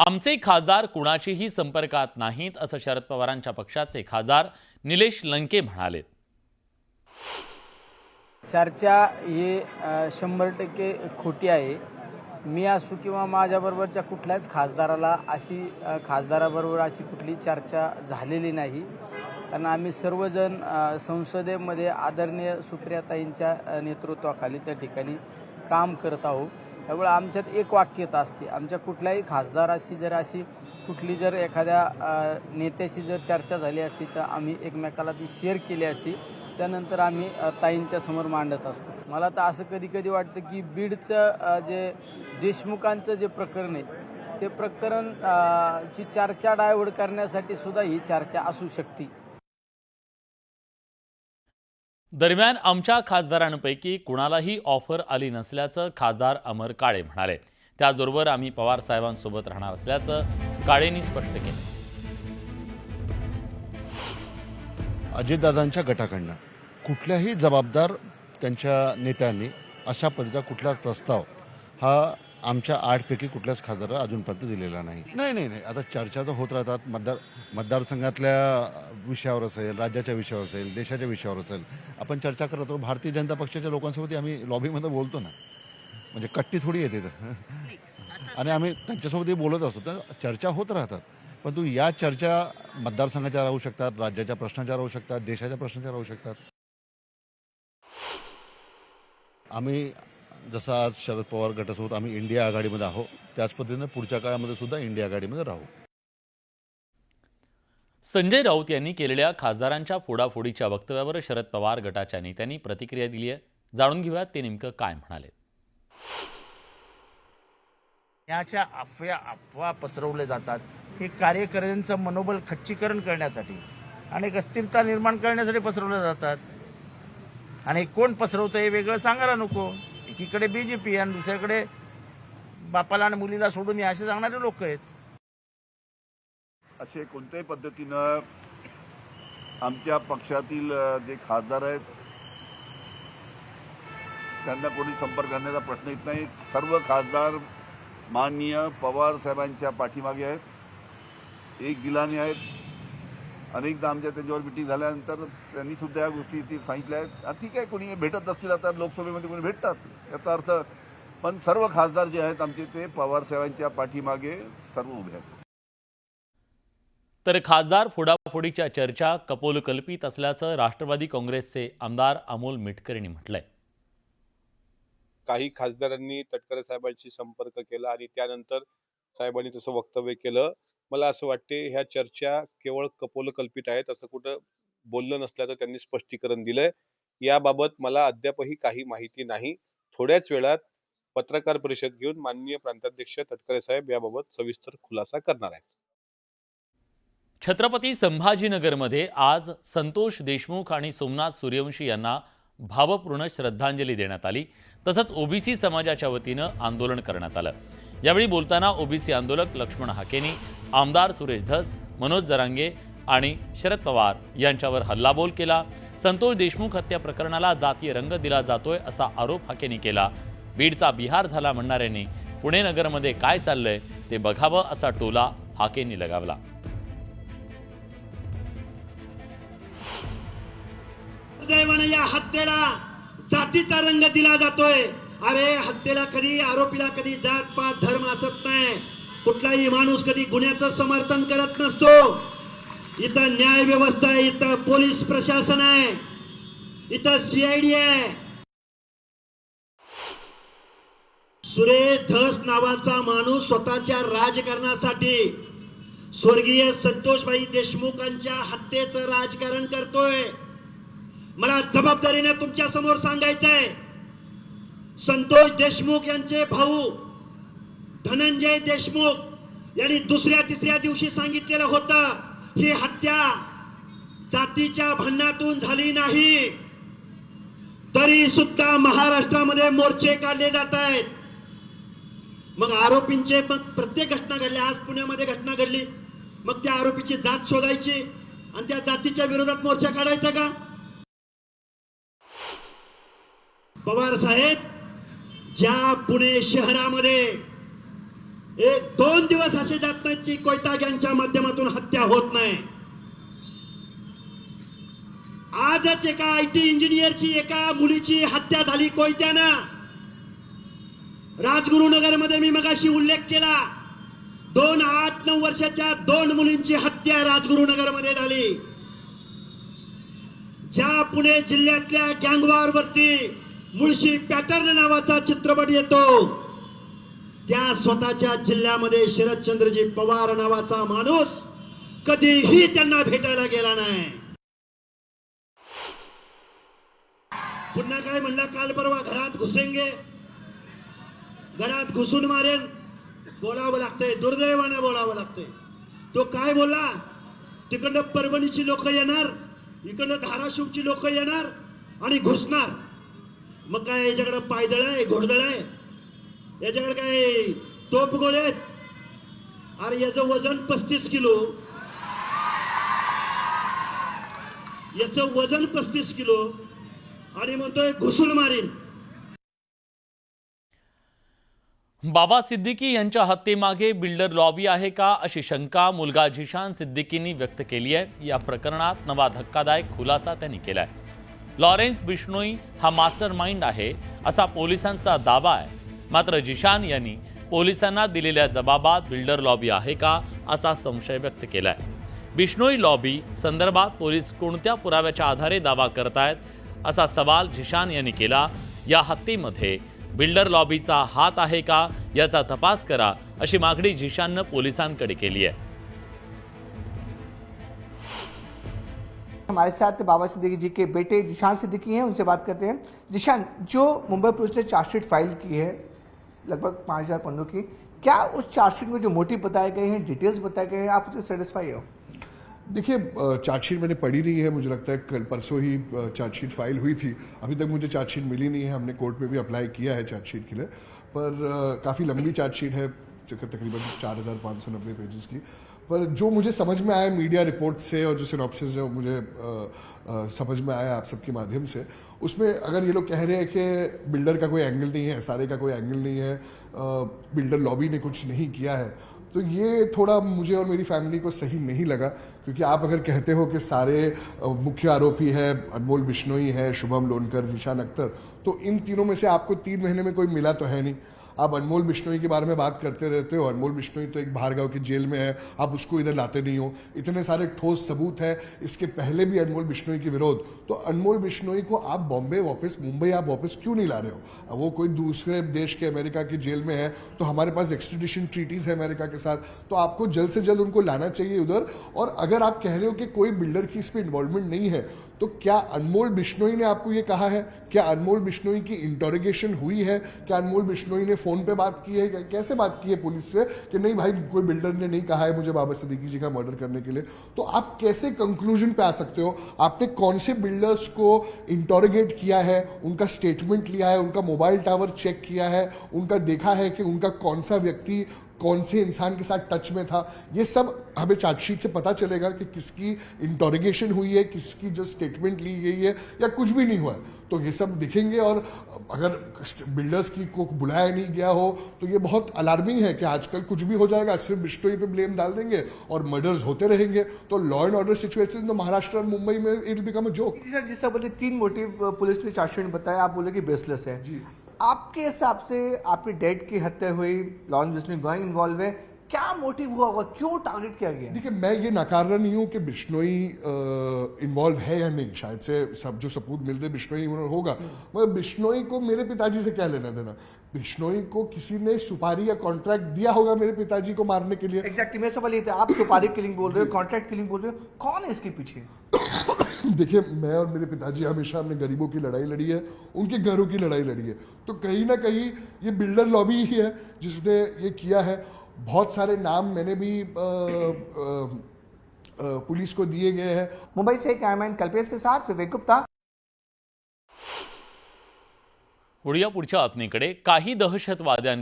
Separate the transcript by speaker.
Speaker 1: आमचे खासदार कुणाशीही संपर्कात नाहीत असं शरद पवारांच्या पक्षाचे खासदार निलेश लंके म्हणाले।
Speaker 2: चर्चा ही 100% खोटी आहे। मी असू किंवा माझ्याबरोबरच्या कुठल्याच खासदाराला खासदाराबरोबर अशी कुठली चर्चा झालेली नाही। कारण आम्ही सर्वजण संसदेमध्ये आदरणीय सुप्रियाताईंच्या नेतृत्वाखाली त्या ठिकाणी काम करत आहोत। त्यामुळे आमच्यात एक वाक्यता असते। आमच्या कुठल्याही खासदाराशी जर एखाद्या नेत्याशी जर चर्चा झाली असती तर आम्ही एकमेकाला ती शेअर केली असती। त्यानंतर आम्ही ताईंच्या समोर मांडत असतो। मला तर असं कधी वाटतं की बीडचं जे देशमुखांचं जे प्रकरण आहे ते प्रकरण ची चर्चा डायव्हर्ट करण्यासाठी सुद्धा ही चर्चा असू शकते।
Speaker 1: दरम्यान आमच्या खासदारांपैकी कुणालाही ऑफर आली नसल्याचं खासदार अमर काळे म्हणाले। त्याचबरोबर आम्ही पवार साहेबांसोबत राहणार असल्याचं काळेंनी स्पष्ट केलं।
Speaker 3: अजितदादांच्या गटाकडनं कुठल्याही जबाबदार त्यांच्या नेत्यांनी अशा पद्धतीचा कुठलाच प्रस्ताव हा आमच्या 8 पैकी कुठल्याच खासदाराला अजूनपर्यंत दिलेला नाही। नाही आता चर्चा तर होत राहतात। मतदारसंघातल्या विषयावर असेल, राज्याच्या विषयावर असेल, देशाच्या विषयावर असेल, आपण चर्चा करत राहतो। भारतीय जनता पक्षाच्या लोकांसोबत आम्ही लॉबीमध्ये बोलतो ना, म्हणजे कट्टी थोडी येते आणि आम्ही त्यांच्यासोबतही बोलत असतो। तर चर्चा होत राहतात, परंतु या चर्चा मतदारसंघाच्या राहू शकतात, राज्याच्या प्रश्नाच्या राहू शकतात, देशाच्या प्रश्नाच्या राहू शकतात। आम्ही जसं आज शरद पवार गटासोबत आम्ही इंडिया आघाडीमध्ये आहोत, त्याच पद्धतीने पुढच्या काळामध्ये सुद्धा इंडिया आघाडीमध्ये राहू।
Speaker 1: संजय राऊत यांनी केलेल्या खासदारांच्या फोडाफोडीच्या वक्तव्यावर शरद पवार गटाच्या नेत्यांनी प्रतिक्रिया दिली आहे। जाणून घेऊयात ते नेमकं काय म्हणाले।
Speaker 4: याच्या अफवा पसरवले जातात। हे कार्यकर्त्यांचं मनोबल खच्चीकरण करण्यासाठी आणि अस्थिरता निर्माण करण्यासाठी पसरवले जातात। आणि कोण पसरवतं हे वेगळं सांगायला नको। एकीकडे बीजेपी आणि दुसरीकडे बापाला आणि मुलीला सोडून हे असे सांगणारे लोक आहेत।
Speaker 5: असे कोणत्याही पद्धतीनं आमच्या पक्षातील जे खासदार आहेत त्यांना कोणी संपर्क करण्याचा प्रश्न येत नाही। सर्व खासदार माननीय पवार साहेबांच्या पाठीमागे आहेत, एक दिलाने आहेत। अनेकदा आमच्या त्यांच्यावर मिटिंग झाल्यानंतर त्यांनी सुद्धा या गोष्टी सांगितल्या आहेत। ठीक आहे, कोणी भेटत असतील आता लोकसभेमध्ये कोणी भेटतात याचा अर्थ, पण सर्व खासदार जे आहेत आमचे ते पवार साहेबांच्या पाठीमागे सर्व उभे आहेत।
Speaker 1: तर खासदार फोडाफोडीच्या चर्चा कपोलकल्पित असल्याचं राष्ट्रवादी काँग्रेसचे आमदार अमोल मिटकर यांनी म्हटलंय।
Speaker 6: काही खासदारांनी तटकरे साहेबांशी संपर्क केला आणि त्यानंतर साहेबांनी तसं वक्तव्य केलं। मला असं वाटते ह्या चर्चा केवळ कपोलकल्पित आहेत, असं कुठं बोललं नसल्याचं त्यांनी स्पष्टीकरण दिलंय। याबाबत मला अद्यापही काही माहिती नाही। थोड्याच वेळात पत्रकार परिषद घेऊन माननीय प्रांताध्यक्ष तटकरे साहेब याबाबत सविस्तर खुलासा करणार आहेत।
Speaker 1: छत्रपती संभाजीनगरमध्ये आज संतोष देशमुख आणि सोमनाथ सूर्यवंशी यांना भावपूर्ण श्रद्धांजली देण्यात आली। तसंच ओबीसी समाजाच्या वतीनं आंदोलन करण्यात आलं। यावेळी बोलताना ओबीसी आंदोलक लक्ष्मण हाकेनी आमदार सुरेश धस, मनोज जरांगे आणि शरद पवार यांच्यावर हल्लाबोल केला। संतोष देशमुख हत्या प्रकरणाला जातीय रंग दिला जातोय असा आरोप हाकेनी केला। बीडचा बिहार झाला म्हणणाऱ्यांनी पुणे नगरमध्ये काय चाललंय ते बघावं असा टोला हाकेनी लगावला।
Speaker 7: दैवाने या हत्येला जातीचा रंग दिला जातोय। अरे हत्येला कधी आरोपीला कधी जात पात धर्म असत नाही। कुठलाही माणूस कधी गुन्ह्याचं समर्थन करत नसतो। इथं न्याय व्यवस्था आहे, इथं पोलीस प्रशासन आहे, इथं सीआयडी आहे। सुरेश धस नावाचा माणूस स्वतःच्या राजकारणासाठी स्वर्गीय संतोषभाई देशमुखांच्या हत्येचं राजकारण करतोय। मला जबाबदारीने तुमच्या समोर सांगायचंय, संतोष देशमुख यांचे भाऊ धनंजय देशमुख यांनी दुसऱ्या तिसऱ्या दिवशी सांगितलेलं होतं ही हत्या जातीच्या भांडणातून झाली नाही। तरी सुद्धा महाराष्ट्रामध्ये मोर्चे काढले जात आहेत। मग आरोपींचे प्रत्येक घटना घडली, आज पुण्यामध्ये घटना घडली, मग त्या आरोपीची जात शोधायची आणि त्या जातीच्या विरोधात मोर्चा काढायचा का? पवार साहेब ज्या पुणे शहरामध्ये 2 दिवस असे जात नाहीत की कोयता गँगच्या माध्यमातून हत्या होत नाही. आजच एका IT इंजिनियरची एका मुलीची हत्या झाली कोयत्यानं. राजगुरुनगरमध्ये मी मगाशी उल्लेख केला, 8-9 वर्षाच्या 2 मुलींची हत्या राजगुरुनगरमध्ये झाली. ज्या पुणे जिल्ह्यातल्या गँगवॉरवरती मुळशी पॅटर्न नावाचा चित्रपट येतो, त्या स्वतःच्या जिल्ह्यामध्ये शरदचंद्रजी पवार नावाचा माणूस कधीही त्यांना भेटायला गेला नाही. पुन्हा काय म्हणला, काल परवा घरात घुसेंगे, घरात घुसून मारेन. बोलावं लागतंय, दुर्दैवाने बोलावं लागतंय. तो काय बोलला, तिकडनं परभणीची लोक येणार, इकडनं धाराशिवची लोक येणार आणि घुसणार. मग काय याच्याकडे पायदळ आहे, घोडदळ आहे, याच्याकडे काय तोप गोळे आहेत? अरे याचं वजन 35 किलो, याचं वजन 35 किलो आणि म्हणतोय घुसून मारीन.
Speaker 1: बाबा सिद्दीकी यांच्या हत्येमागे बिल्डर लॉबी आहे का, अशी शंका मुलगा झिशान सिद्दीकींनी व्यक्त केली आहे. या प्रकरणात नवा धक्कादायक खुलासा त्यांनी केलाय. लॉरेन्स बिश्नोई हा मास्टर माइंड आहे असा पोलिसांचा दावा आहे. मात्र झिशान यांनी पोलिसांना दिलेल्या जबाबात बिल्डर लॉबी आहे का असा संशय व्यक्त केलाय. बिश्नोई लॉबी संदर्भात पोलीस कोणत्या पुराव्याच्या आधारे दावा करतायत असा सवाल झिशान यांनी केला. या हत्येमध्ये बिल्डर लॉबीचा हात आहे का याचा तपास करा, अशी मागणी झिशाननं पोलिसांकडे केली आहे.
Speaker 8: हमारे साथ बाबा सिद्दीकी जी के बेटे जिशान सिद्दीकी हैं, उनसे बात करते हैं. जिशान, जो मुंबई पुलिस ने चार्जशीट फाइल की है लगभग 5000 पन्नों की, क्या उस चार्जशीट में जो मोटिव बताए गए हैं, डिटेल्स बताए गए हैं, आप उससे सेटिस्फाई हो?
Speaker 9: देखिए, चार्जशीट मैंने पढ़ी नहीं है. मुझे लगता है कल परसों ही चार्जशीट फाइल हुई थी. अभी तक मुझे चार्जशीट मिली नहीं है. हमने कोर्ट में भी अप्लाई किया है चार्जशीट के लिए, पर काफ़ी लंबी चार्जशीट है, तकरीबन 4590 पेजेस की. पर जो मुझे समझ में आया मीडिया रिपोर्ट से और जो सिनॉप्सिस जो मुझे समझ में आया आप सबके माध्यम से, उसमें अगर ये लोग कह रहे हैं कि बिल्डर का कोई एंगल नहीं है, सारे का कोई एंगल नहीं है, बिल्डर लॉबी ने कुछ नहीं किया है, तो ये थोड़ा मुझे और मेरी फैमिली को सही नहीं लगा. क्योंकि आप अगर कहते हो कि सारे मुख्य आरोपी है अनमोल बिश्नोई है, शुभम लोनकर, जीशान अख्तर, तो इन तीनों में से आपको 3 महीने में कोई मिला तो है नहीं. आप अनमोल बिश्नोई के बारे में बात करते रहते हो. अनमोल बिश्नोई तो एक बाहर गाँव की जेल में है, आप उसको इधर लाते नहीं हो. इतने सारे ठोस सबूत है इसके पहले भी अनमोल बिश्नोई के विरोध. तो अनमोल बिश्नोई को आप बॉम्बे वापस, मुंबई आप वापस क्यों नहीं ला रहे हो? वो कोई दूसरे देश के, अमेरिका की जेल में है, तो हमारे पास एक्सट्रेडिशन ट्रीटीज है अमेरिका के साथ, तो आपको जल्द से जल्द उनको लाना चाहिए उधर. और अगर आप कह रहे हो कि कोई बिल्डर की इसमें इन्वॉल्वमेंट नहीं है, तो क्या अनमोल बिश्नोई ने आपको ये कहा है? क्या अनमोल बिश्नोई की इंटरोगेशन हुई है? क्या अनमोल बिश्नोई ने फोन पे बात की है? कैसे बात की है पुलिस से कि नहीं भाई, कोई बिल्डर ने नहीं कहा है मुझे बाबा सिद्दीकी जी का मर्डर करने के लिए? तो आप कैसे कंक्लूजन पे आ सकते हो? आपने कौन से बिल्डर्स को इंटरोगेट किया है, उनका स्टेटमेंट लिया है, उनका मोबाइल टावर चेक किया है, उनका देखा है कि उनका कौन सा व्यक्ति कौन से इंसान के साथ टच में था? ये सब हमें चार्जशीट से पता चलेगा कि किसकी इंटरोगेशन हुई है, किसकी जो स्टेटमेंट ली गई है, या कुछ भी नहीं हुआ है. तो ये सब दिखेंगे. और अगर बिल्डर्स की को बुलाया नहीं गया हो तो ये बहुत अलार्मिंग है कि आजकल कुछ भी हो जाएगा, सिर्फ बिश्नोई पे ब्लेम डाल देंगे और मर्डर्स होते रहेंगे. तो लॉ एंड ऑर्डर सिचुएशन तो महाराष्ट्र और मुंबई में it will become a joke.
Speaker 8: Sir, जिस बोले 3 मोटिव पुलिस ने चार्जशीट में बताया, आप बोले कि बेसलेस है. आपके हिसाब से आपके डैड की हत्या हुई, लॉरेंस बिश्नोई गैंग इन्वॉल्व है, क्या मोटिव हुआ होगा, क्यों टारगेट किया गया?
Speaker 9: देखिए, मैं ये नकार रहा नहीं हूँ कि बिश्नोई इन्वॉल्व है या नहीं. शायद से सब जो सबूत मिल रहे बिश्नोई होगा, मगर बिश्नोई को मेरे पिताजी से क्या लेना देना? बिश्नोई को किसी ने सुपारी या कॉन्ट्रैक्ट दिया होगा मेरे पिताजी को मारने के लिए.
Speaker 8: एग्जैक्टली, मेरा सवाल ये था, आप सुपारी किलिंग बोल रहे हो, कॉन्ट्रैक्ट किलिंग बोल रहे हो, कौन है इसके पीछे?
Speaker 9: देखिए, मैं और मेरे पिताजी हमेशा हमने गरीबों की लड़ाई लड़ी है, उनके घरों की लड़ाई लड़ी है. तो कहीं ना कहीं ये बिल्डर लॉबी ही है जिसने ये किया है. बहुत सारे नाम मैंने भी पुलिस को दिए गए हैं.
Speaker 8: मुंबई से कैमरामैन कल्पेश के साथ विवेक गुप्ता.
Speaker 1: वळूया पुढच्या बातमीकडे. काही दहशतवाद्यांनी